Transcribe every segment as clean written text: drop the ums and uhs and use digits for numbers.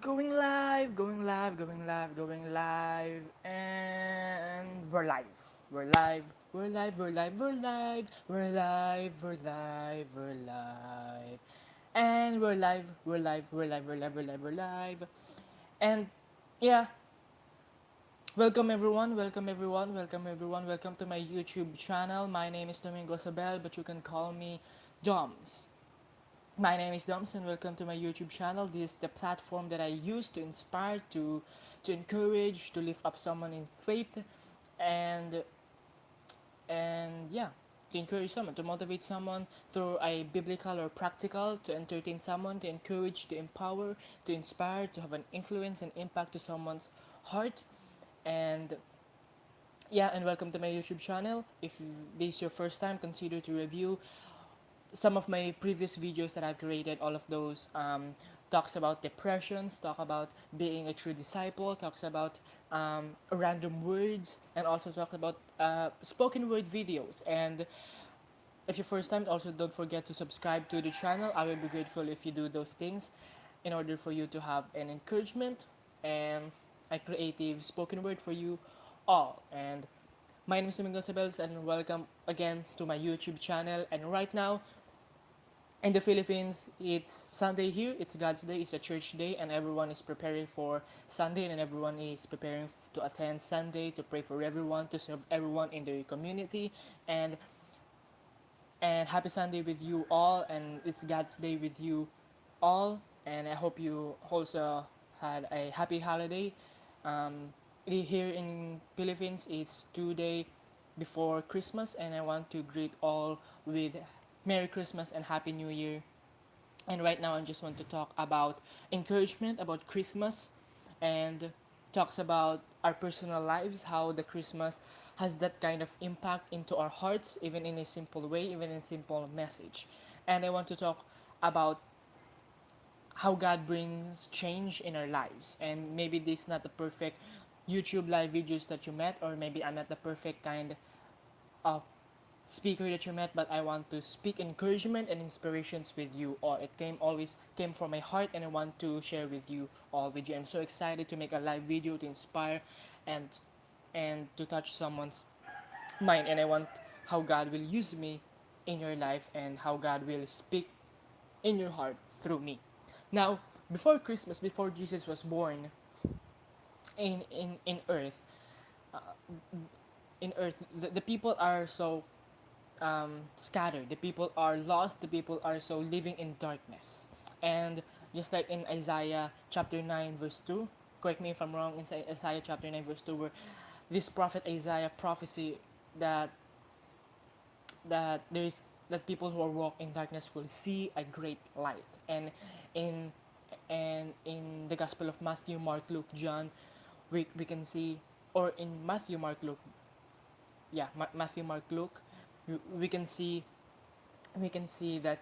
Going live, going live, going live, going live, and we're live. We're live, we're live, we're live, we're live, we're live, we're live, we're live. And we're live, we're live, we're live, we're live, we're live, we're live. And yeah, welcome everyone, welcome everyone, welcome everyone, welcome to my YouTube channel. My name is Domingo Osabel, but you can call me Doms. My name is Doms and welcome to my YouTube channel. This is the platform that I use to inspire, to encourage, to lift up someone in faith, and yeah, to encourage someone, to motivate someone through a biblical or practical, to entertain someone, to encourage, to empower, to inspire, to have an influence and impact to someone's heart. And yeah, and welcome to my YouTube channel. If this is your first time, consider to review some of my previous videos that I've created. All of those talks about depressions, talk about being a true disciple, talks about random words, and also talk about spoken word videos. And if you're first time, also don't forget to subscribe to the channel. I will be grateful if you do those things in order for you to have an encouragement and a creative spoken word for you all. And my name is Domingo Osabel, and welcome again to my YouTube channel. And right now, in the Philippines, it's Sunday here. It's God's Day. It's a church day, and everyone is preparing for Sunday, and everyone is preparing to attend Sunday, to pray for everyone, to serve everyone in their community, and happy Sunday with you all, and it's God's Day with you all, and I hope you also had a happy holiday. Here in Philippines, it's 2 day before Christmas, and I want to greet all with Merry Christmas and Happy New Year. And right now, I just want to talk about encouragement, about Christmas, and talks about our personal lives, how the Christmas has that kind of impact into our hearts, even in a simple way, even in a simple message. And I want to talk about how God brings change in our lives. And maybe this is not the perfect YouTube live videos that you met, or maybe I'm not the perfect kind of speaker that you met, but I want to speak encouragement and inspirations with you all. It always came from my heart, and I want to share with you all with you. I'm so excited to make a live video to inspire and to touch someone's mind, and I want how God will use me in your life and how God will speak in your heart through me. Now, before Christmas, before Jesus was born in earth, the people are so scattered. The people are lost. The people are so living in darkness. And just like in Isaiah chapter 9 verse 2, correct me if I'm wrong, in Isaiah chapter 9 verse 2, where this prophet Isaiah prophecy that there is that people who are walk in darkness will see a great light. And in in the Gospel of Matthew, Mark, Luke, John, we can see, or in Matthew, Mark, Luke, yeah, Matthew, Mark, Luke, we can see, that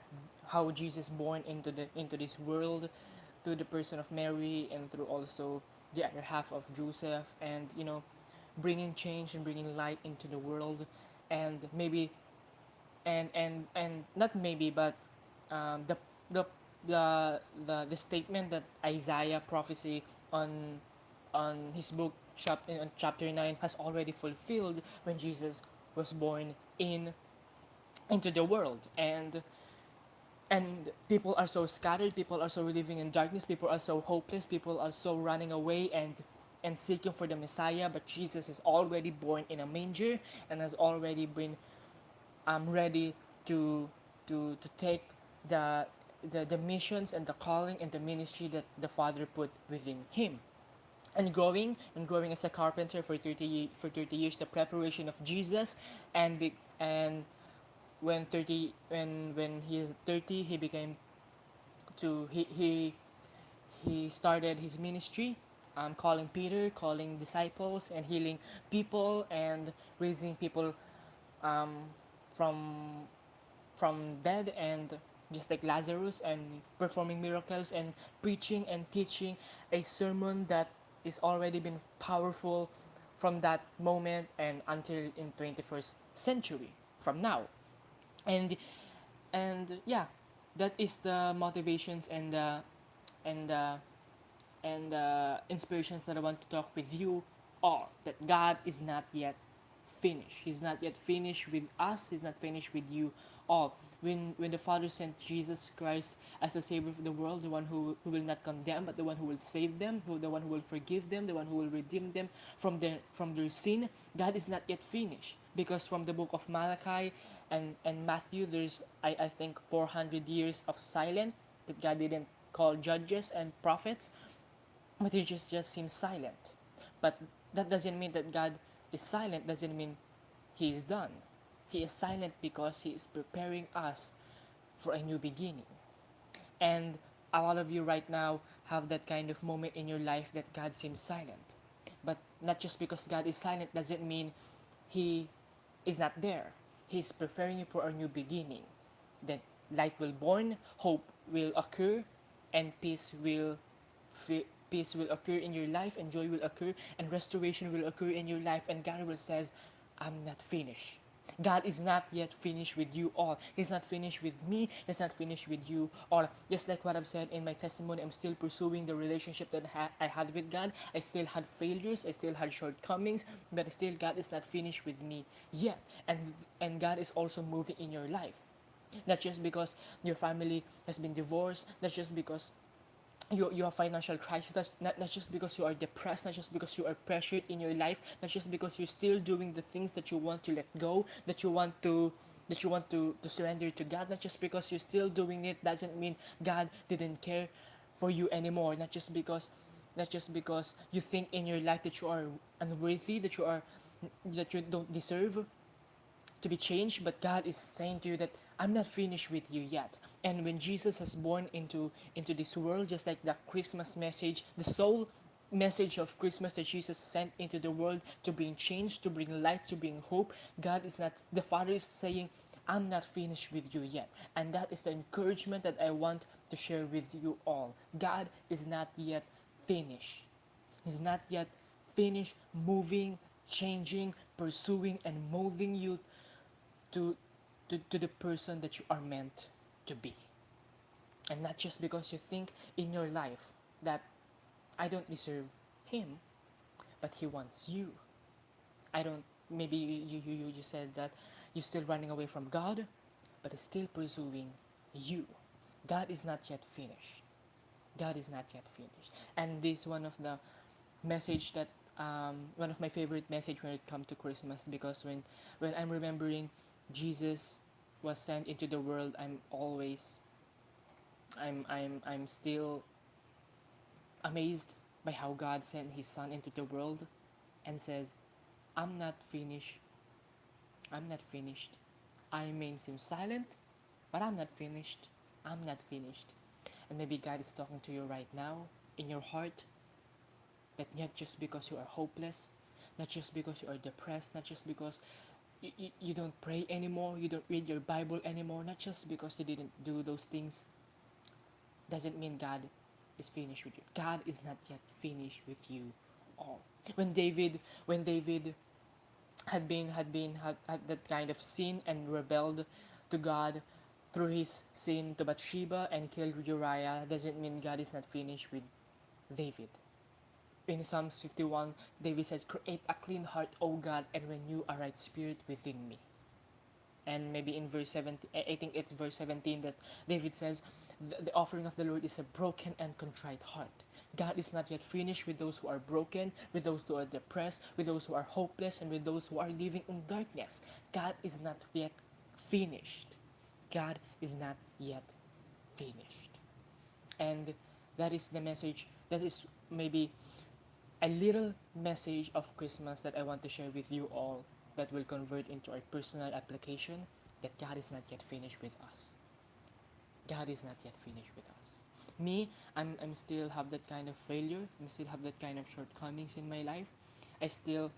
how Jesus born into this world through the person of Mary, and through also the other half of Joseph, and bringing change and bringing light into the world. And maybe, and not maybe, but the the the statement that Isaiah prophecy on his book chapter 9 has already fulfilled when Jesus was born into the world. And people are so scattered, people are so living in darkness, people are so hopeless, people are so running away and seeking for the Messiah. But Jesus is already born in a manger, and has already been ready to take the the missions and the calling and the ministry that the Father put within him. And growing as a carpenter for 30 years, the preparation of Jesus. And when he is 30, he became to he started his ministry, calling Peter, calling disciples, and healing people, and raising people um, from dead, and just like Lazarus, and performing miracles, and preaching and teaching a sermon that is already been powerful from that moment and until in 21st century from now. And yeah, that is the motivations and the and and inspirations that I want to talk with you all. That God is not yet finished. He's not yet finished with us. He's not finished with you all. When the Father sent Jesus Christ as the Savior of the world, the one who will not condemn, but the one who will save them, the one who will forgive them, the one who will redeem them from their sin, God is not yet finished. Because from the book of Malachi and Matthew, there's I think 400 years of silence that God didn't call judges and prophets, but he just seems silent. But that doesn't mean that God is silent, doesn't mean he is done. He is silent because he is preparing us for a new beginning. And a lot of you right now have that kind of moment in your life that God seems silent. But not just because God is silent doesn't mean he is not there. He is preparing you for a new beginning. That light will born, hope will occur, and peace will occur in your life, and joy will occur, and restoration will occur in your life, and God will says, I'm not finished. God is not yet finished with you all. He's not finished with me. He's not finished with you all. Just like what I've said in my testimony, I'm still pursuing the relationship that I had with God. I still had failures. I still had shortcomings. But still, God is not finished with me yet. And God is also moving in your life. Not just because your family has been divorced. Not just because you have financial crisis, not just because you are depressed, not just because you are pressured in your life, not just because you're still doing the things that you want to let go, that you want to surrender to God, not just because you're still doing it doesn't mean God didn't care for you anymore. Not just because you think in your life that you are unworthy, that you don't deserve to be changed, but God is saying to you that I'm not finished with you yet. And when Jesus has born into this world, just like the Christmas message, the sole message of Christmas that Jesus sent into the world to bring change, to bring light, to bring hope, God is not, the Father is saying, I'm not finished with you yet. And that is the encouragement that I want to share with you all. God is not yet finished. He's not yet finished moving, changing, pursuing, and molding you to, to the person that you are meant to be. And not just because you think in your life that I don't deserve him, but he wants you. I don't, maybe you said that you're still running away from God, but is still pursuing you. God is not yet finished. God is not yet finished. And this one of the message that one of my favorite message when it comes to Christmas, because when I'm remembering Jesus was sent into the world, I'm still amazed by how God sent his son into the world and says, I'm not finished. I'm not finished. I may seem silent, but I'm not finished. I'm not finished. And maybe God is talking to you right now in your heart, that not just because you are hopeless, not just because you are depressed, not just because you don't pray anymore, you don't read your Bible anymore, not just because you didn't do those things, doesn't mean God is finished with you. God is not yet finished with you all. When David had that kind of sin and rebelled to God through his sin to Bathsheba and killed Uriah, doesn't mean God is not finished with David. In Psalms 51, David says, create a clean heart, O God, and renew a right spirit within me. And maybe in verse 17, I think it's verse 17 that David says, the offering of the Lord is a broken and contrite heart. God is not yet finished with those who are broken, with those who are depressed, with those who are hopeless, and with those who are living in darkness. God is not yet finished. God is not yet finished. And that is the message, that is maybe a little message of Christmas that I want to share with you all, that will convert into our personal application, that God is not yet finished with us. God is not yet finished with us. Me, I'm still have that kind of failure. I still have that kind of shortcomings in my life. I still,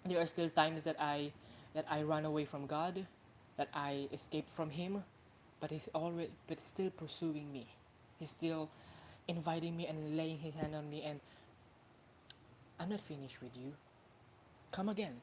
there are still times that I run away from God, that I escape from Him, but still pursuing me. He's still inviting me and laying His hand on me, and I'm not finished with you. Come again.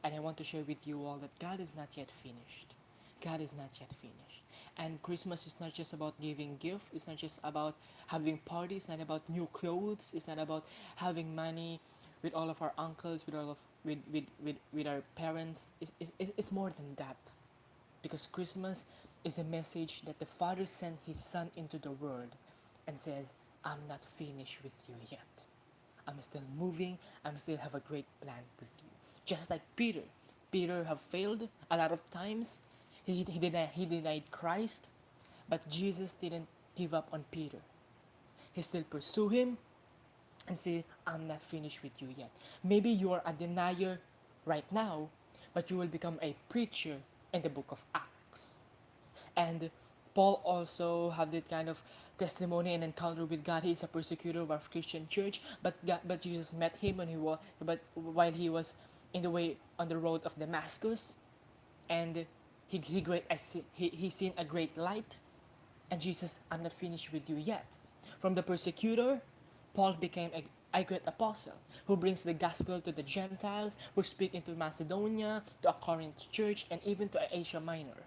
And I want to share with you all that God is not yet finished. God is not yet finished. And Christmas is not just about giving gift. It's not just about having parties. It's not about new clothes. It's not about having money with all of our uncles, with all of with our parents. It's more than that. Because Christmas is a message that the Father sent His Son into the world and says, I'm not finished with you yet. I'm still moving. I'm still have a great plan with you. Just like Peter. Peter have failed a lot of times. He denied Christ, but Jesus didn't give up on Peter. He still pursued him and say, I'm not finished with you yet. Maybe you are a denier right now, but you will become a preacher in the book of Acts. And Paul also had that kind of testimony and encounter with God. He is a persecutor of our Christian church, but Jesus met him when while he was in the way on the road of Damascus, and he seen a great light, and Jesus, I'm not finished with you yet. From the persecutor, Paul became a great apostle who brings the gospel to the Gentiles, who speak into Macedonia, to a Corinth church, and even to Asia Minor.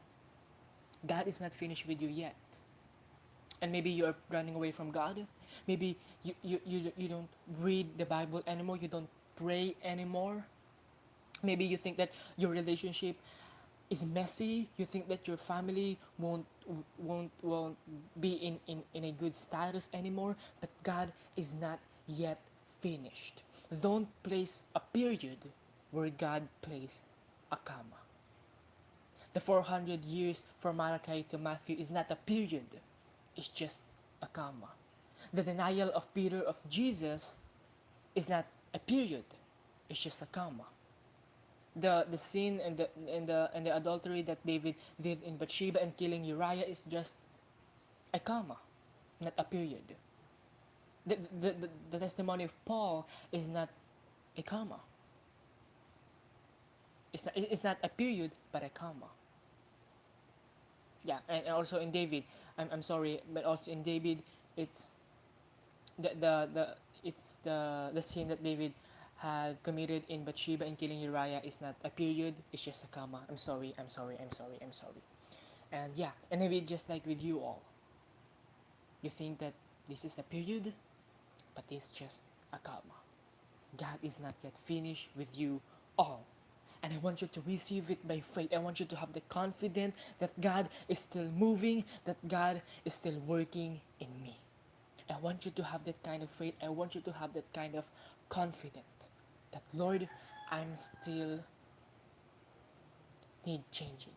God is not finished with you yet. And maybe you're running away from God. Maybe you don't read the Bible anymore. You don't pray anymore. Maybe you think that your relationship is messy. You think that your family won't be in a good status anymore. But God is not yet finished. Don't place a period where God placed a comma. The 400 years from Malachi to Matthew is not a period, it's just a comma. The denial of Peter of Jesus is not a period, it's just a comma. The sin and the adultery that David did in Bathsheba and killing Uriah is just a comma, not a period. The testimony of Paul is not a comma. It's not a period, but a comma. Yeah, and also in David, I'm sorry, but also in David, it's the it's the sin that David had committed in Bathsheba and killing Uriah is not a period, it's just a comma. I'm sorry, I'm sorry, I'm sorry, I'm sorry. And yeah, and maybe just like with you all, you think that this is a period, but it's just a comma. God is not yet finished with you all. And I want you to receive it by faith. I want you to have the confidence that God is still moving, that God is still working in me. I want you to have that kind of faith. I want you to have that kind of confidence that, Lord, I'm still need changing.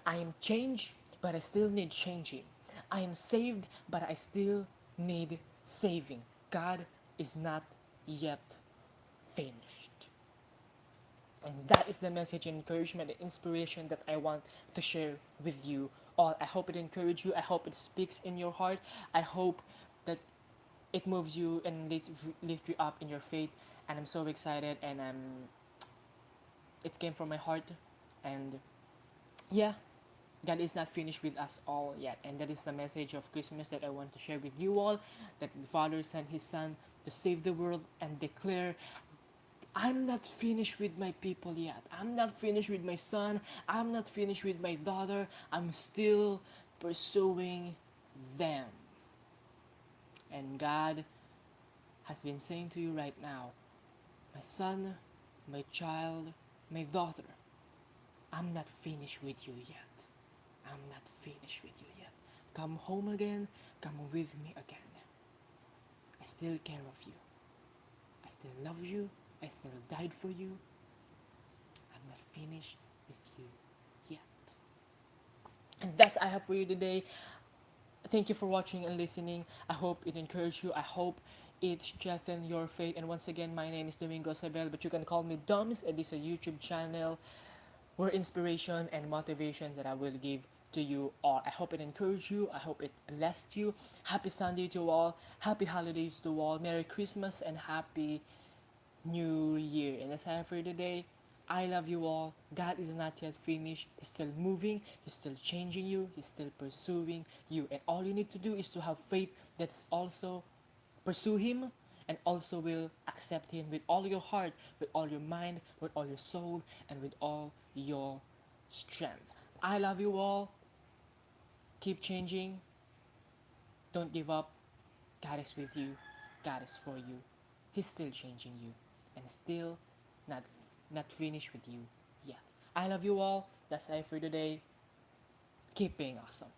I am changed, but I still need changing. I am saved, but I still need saving. God is not yet finished. And that is the message and encouragement and inspiration that I want to share with you all. I hope it encourages you. I hope it speaks in your heart. I hope that it moves you and lift you up in your faith. And I'm so excited, and it came from my heart. And yeah, God is not finished with us all yet. And that is the message of Christmas that I want to share with you all. That the Father sent His Son to save the world and declare, I'm not finished with my people yet. I'm not finished with my son. I'm not finished with my daughter. I'm still pursuing them. And God has been saying to you right now, my son, my child, my daughter, I'm not finished with you yet. I'm not finished with you yet. Come home again. Come with me again. I still care of you. I still love you. I still died for you. I'm not finished with you yet. And that's I have for you today. Thank you for watching and listening. I hope it encouraged you. I hope it strengthened your faith. And once again, my name is Domingo Osabel, but you can call me Doms. And this is a YouTube channel where inspiration and motivation that I will give to you all. I hope it encouraged you. I hope it blessed you. Happy Sunday to all. Happy holidays to all. Merry Christmas and Happy New Year. And that's all for today. I love you all. God is not yet finished. He's still moving. He's still changing you. He's still pursuing you. And all you need to do is to have faith that's also pursue Him and also will accept Him with all your heart, with all your mind, with all your soul, and with all your strength. I love you all. Keep changing, don't give up. God is with you, God is for you. He's still changing you and still not not finished with you yet. I love you all. That's it for today. Keep being awesome.